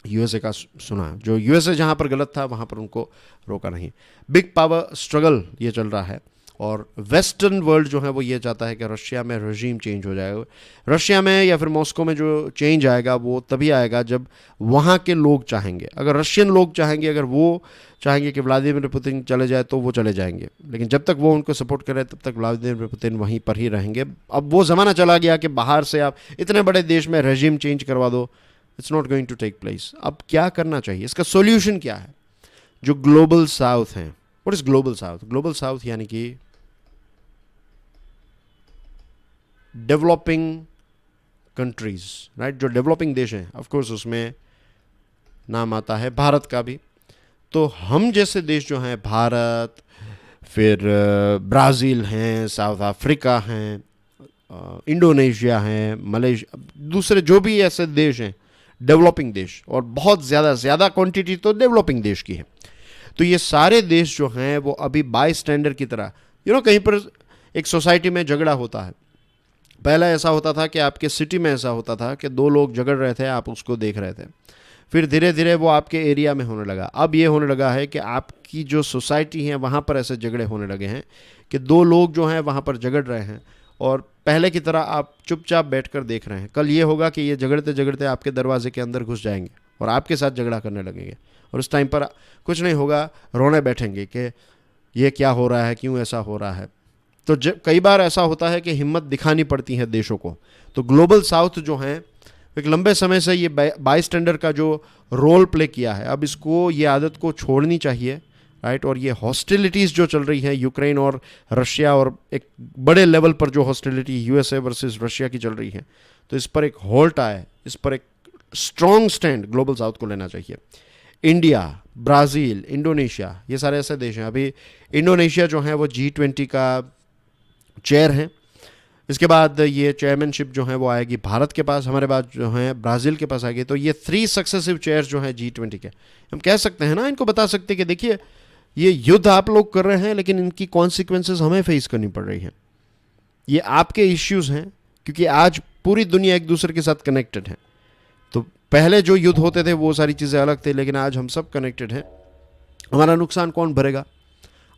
यूएसए का सुना। जो यूएसए जहाँ पर गलत था वहाँ पर उनको रोका नहीं। बिग पावर स्ट्रगल ये चल रहा है और वेस्टर्न वर्ल्ड जो है वो ये चाहता है कि रशिया में रजीम चेंज हो जाएगा। रशिया में या फिर मॉस्को में जो चेंज आएगा वो तभी आएगा जब वहाँ के लोग चाहेंगे। अगर रशियन लोग चाहेंगे, अगर वो चाहेंगे कि व्लादिमीर पुतिन चले जाए तो वो चले जाएंगे, लेकिन जब तक वो उनको सपोर्ट करें तब तक व्लादिमीर पुतिन वहीं पर ही रहेंगे। अब वो ज़माना चला गया कि बाहर से आप इतने बड़े देश में रजीम चेंज करवा दो, it's not going to take place. अब क्या करना चाहिए, इसका सोल्यूशन क्या है? जो ग्लोबल साउथ हैं, what is global south? Global south यानी कि डेवलपिंग कंट्रीज, राइट, जो डेवलपिंग देश हैं, ऑफ कोर्स उसमें नाम आता है भारत का भी। तो हम जैसे देश जो हैं, भारत, फिर ब्राज़ील हैं, साउथ अफ्रीका हैं, इंडोनेशिया हैं, मलेशिया, दूसरे जो भी ऐसे देश हैं डेवलपिंग देश, और बहुत ज़्यादा क्वांटिटी तो डेवलपिंग देश की है। तो ये सारे देश जो हैं वो अभी बाई स्टैंडर की तरह, कहीं पर एक सोसाइटी में झगड़ा होता है। पहला ऐसा होता था कि आपके सिटी में ऐसा होता था कि दो लोग झगड़ रहे थे, आप उसको देख रहे थे। फिर धीरे धीरे वो आपके एरिया में होने लगा। अब ये होने लगा है कि आपकी जो सोसाइटी है वहाँ पर ऐसे झगड़े होने लगे हैं कि दो लोग जो हैं वहाँ पर झगड़ रहे हैं और पहले की तरह आप चुपचाप बैठकर देख रहे हैं। कल ये होगा कि ये झगड़ते झगड़ते आपके दरवाजे के अंदर घुस जाएंगे और आपके साथ झगड़ा करने लगेंगे, और उस टाइम पर कुछ नहीं होगा, रोने बैठेंगे कि ये क्या हो रहा है, क्यों ऐसा हो रहा है। तो कई बार ऐसा होता है कि हिम्मत दिखानी पड़ती है देशों को। तो ग्लोबल साउथ जो हैं एक लंबे समय से ये बाई स्टैंडर का जो रोल प्ले किया है, अब इसको ये आदत को छोड़नी चाहिए, राइट। और ये हॉस्टिलिटीज़ जो चल रही हैं यूक्रेन और रशिया, और एक बड़े लेवल पर जो हॉस्टिलिटी यूएसए वर्सेस रशिया की चल रही है, तो इस पर एक होल्ट आए, इस पर एक स्ट्रॉन्ग स्टैंड ग्लोबल साउथ को लेना चाहिए। इंडिया, ब्राज़ील, इंडोनेशिया, ये सारे ऐसे देश हैं। अभी इंडोनेशिया जो है वो G20 का चेयर है। इसके बाद ये चेयरमैनशिप जो है वो आएगी भारत के पास, हमारे पास जो है ब्राज़ील के पास आएगी। तो ये 3 सक्सेसिव चेयर्स जो हैं G20 के, हम कह सकते हैं ना, इनको बता सकते हैं कि देखिए ये युद्ध आप लोग कर रहे हैं लेकिन इनकी कॉन्सिक्वेंसेस हमें फेस करनी पड़ रही हैं। ये आपके इश्यूज हैं क्योंकि आज पूरी दुनिया एक दूसरे के साथ कनेक्टेड है। तो पहले जो युद्ध होते थे वो सारी चीज़ें अलग थे, लेकिन आज हम सब कनेक्टेड हैं। हमारा नुकसान कौन भरेगा?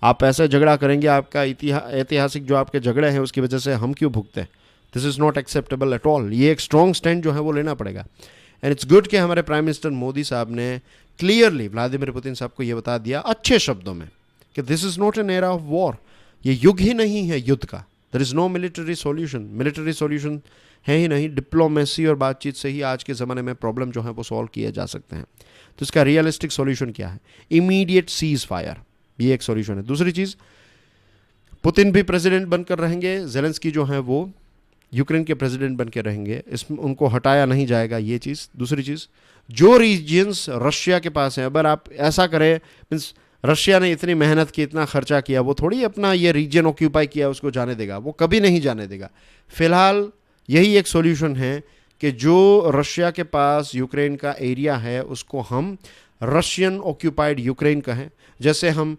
आप ऐसे झगड़ा करेंगे, आपका ऐतिहासिक जो आपके झगड़े हैं उसकी वजह से हम क्यों भुगते हैं? This is not acceptable at all. ये एक स्ट्रॉन्ग स्टैंड जो है वो लेना पड़ेगा। एंड इट्स गुड कि हमारे प्राइम मिनिस्टर मोदी साहब ने क्लियरली व्लादिमीर पुतिन साहब को ये बता दिया अच्छे शब्दों में कि this is not an era of war. ये युग ही नहीं है युद्ध का। There is no military solution. Military solution है ही नहीं। डिप्लोमेसी और बातचीत से ही आज के ज़माने में प्रॉब्लम जो है वो सॉल्व किए जा सकते हैं। तो इसका रियलिस्टिक सॉल्यूशन क्या है? इमीडिएट सीज फायर, ये एक सॉल्यूशन है। दूसरी चीज़, पुतिन भी प्रेसिडेंट बनकर रहेंगे, ज़ेलेंस्की जो है वो यूक्रेन के प्रेसिडेंट बन के रहेंगे, इसमें उनको हटाया नहीं जाएगा, ये चीज़। दूसरी चीज़, जो रीजन्स रशिया के पास हैं, अगर आप ऐसा करें, मीन्स रशिया ने इतनी मेहनत की, इतना खर्चा किया, वो थोड़ी अपना ये रीजन ऑक्यूपाई किया उसको जाने देगा, वो कभी नहीं जाने देगा। फिलहाल यही एक सॉल्यूशन है कि जो रशिया के पास यूक्रेन का एरिया है उसको हम रशियन ऑक्यूपाइड यूक्रेन कहें, जैसे हम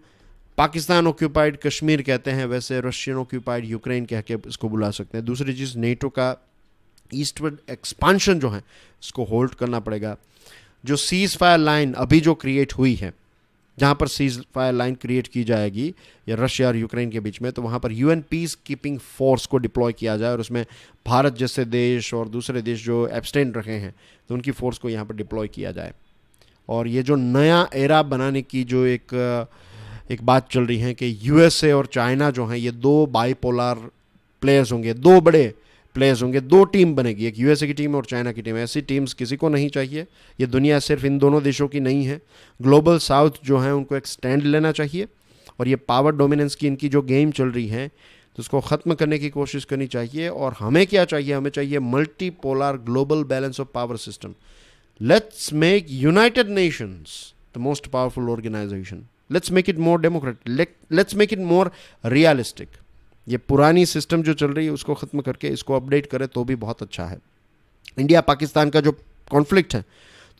पाकिस्तान ऑक्यूपाइड कश्मीर कहते हैं, वैसे रशियन ऑक्यूपाइड यूक्रेन कह के इसको बुला सकते हैं। दूसरी चीज़, नेटो का ईस्टवर्ड एक्सपांशन जो है इसको होल्ड करना पड़ेगा। जो सीज फायर लाइन अभी जो क्रिएट हुई है, जहाँ पर सीज फायर लाइन क्रिएट की जाएगी या रशिया और यूक्रेन के बीच में, तो वहाँ पर यूएन पीस कीपिंग फोर्स को डिप्लॉय किया जाए और उसमें भारत जैसे देश और दूसरे देश जो एब्सटेंड रखे हैं तो उनकी फोर्स को यहाँ पर डिप्लॉय किया जाए। और ये जो नया एरा बनाने की जो एक बात चल रही है कि यूएसए और चाइना जो हैं ये दो बाइपोलर प्लेयर्स होंगे, दो बड़े प्लेयर्स होंगे, दो टीम बनेगी, एक यूएसए की टीम और चाइना की टीम। ऐसी टीम्स किसी को नहीं चाहिए। ये दुनिया सिर्फ इन दोनों देशों की नहीं है। ग्लोबल साउथ जो है उनको एक स्टैंड लेना चाहिए और ये पावर डोमिनेंस की इनकी जो गेम चल रही है तो उसको ख़त्म करने की कोशिश करनी चाहिए। और हमें क्या चाहिए? हमें चाहिए multi polar global balance of power system. Let's make United Nations the most powerful organisation. Let's make it more democratic, let's make it more realistic. ये पुरानी सिस्टम जो चल रही है उसको ख़त्म करके इसको अपडेट करें तो भी बहुत अच्छा है। इंडिया पाकिस्तान का जो कॉन्फ्लिक्ट है,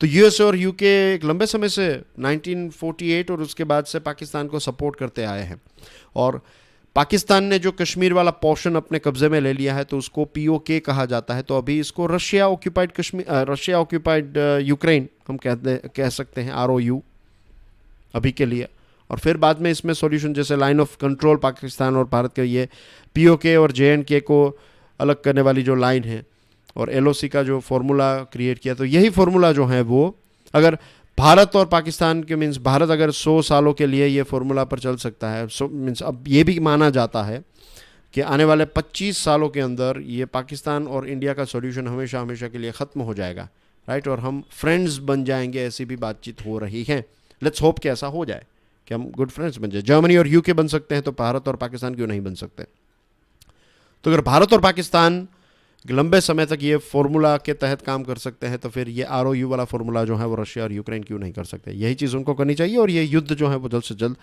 तो यूएसए और यूके एक लंबे समय से 1948 और उसके बाद से पाकिस्तान को सपोर्ट करते आए हैं। और पाकिस्तान ने जो कश्मीर वाला पोर्शन अपने कब्जे में ले लिया है तो उसको पीओके कहा जाता है। तो अभी इसको Russia occupied Kashmir, Russia occupied Ukraine हम कह सकते हैं, ROU अभी के लिए। और फिर बाद में इसमें सॉल्यूशन जैसे लाइन ऑफ कंट्रोल पाकिस्तान और भारत के, ये पीओके और JNK को अलग करने वाली जो लाइन है और LOC का जो फार्मूला क्रिएट किया, तो यही फार्मूला जो है वो अगर भारत और पाकिस्तान के मीन्स भारत अगर 100 सालों के लिए ये फार्मूला पर चल सकता है, मीन्स अब ये भी माना जाता है कि आने वाले 25 सालों के अंदर ये पाकिस्तान और इंडिया का सॉल्यूशन हमेशा हमेशा के लिए ख़त्म हो जाएगा, राइट। और हम फ्रेंड्स बन जाएंगे, ऐसी भी बातचीत हो रही है। लेट्स होप कि ऐसा हो जाए कि हम गुड फ्रेंड्स बन जाए। जर्मनी और यूके बन सकते हैं तो भारत और पाकिस्तान क्यों नहीं बन सकते? तो अगर भारत और पाकिस्तान लंबे समय तक ये फार्मूला के तहत काम कर सकते हैं तो फिर ये ROU वाला फार्मूला जो है वो रशिया और यूक्रेन क्यों नहीं कर सकते? यही चीज़ उनको करनी चाहिए और ये युद्ध जो है वो जल्द से जल्द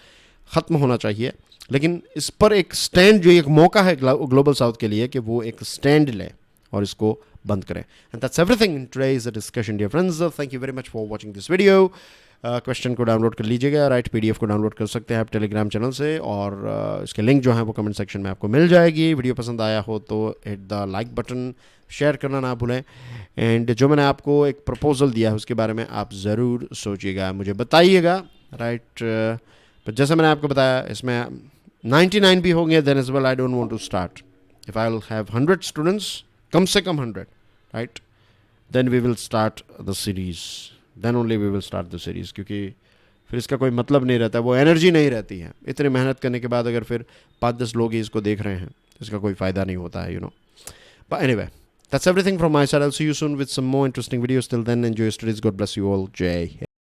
ख़त्म होना चाहिए। लेकिन इस पर एक स्टैंड, जो एक मौका है ग्लोबल साउथ के लिए कि वो एक स्टैंड ले और इसको बंद करें। And that's everything in today's discussion dear friends. Thank you very much for watching this video. Question को डाउनलोड कर लीजिएगा, राइट। PDF को डाउनलोड कर सकते हैं आप टेलीग्राम चैनल से और इसके लिंक जो है वो कमेंट सेक्शन में आपको मिल जाएगी। वीडियो पसंद आया हो तो hit the like button, share करना ना भूलें। एंड जो मैंने आपको एक प्रपोजल दिया है उसके बारे में आप ज़रूर सोचिएगा, मुझे बताइएगा, राइट। पर जैसे मैंने आपको बताया इसमें 99 भी होंगे, then as well I don't want to start. If I will have 100 students, कम से कम 100, right, then we will start the series, then only we will start the series. क्योंकि फिर इसका कोई मतलब नहीं रहता, वो एनर्जी नहीं रहती है। इतनी मेहनत करने के बाद अगर फिर 5-10 लोग ही इसको देख रहे हैं तो इसका कोई फ़ायदा नहीं होता है, But anyway, that's everything from my side. I'll see you soon with some more interesting videos. Till then, enjoy your studies. God bless you all. Jai.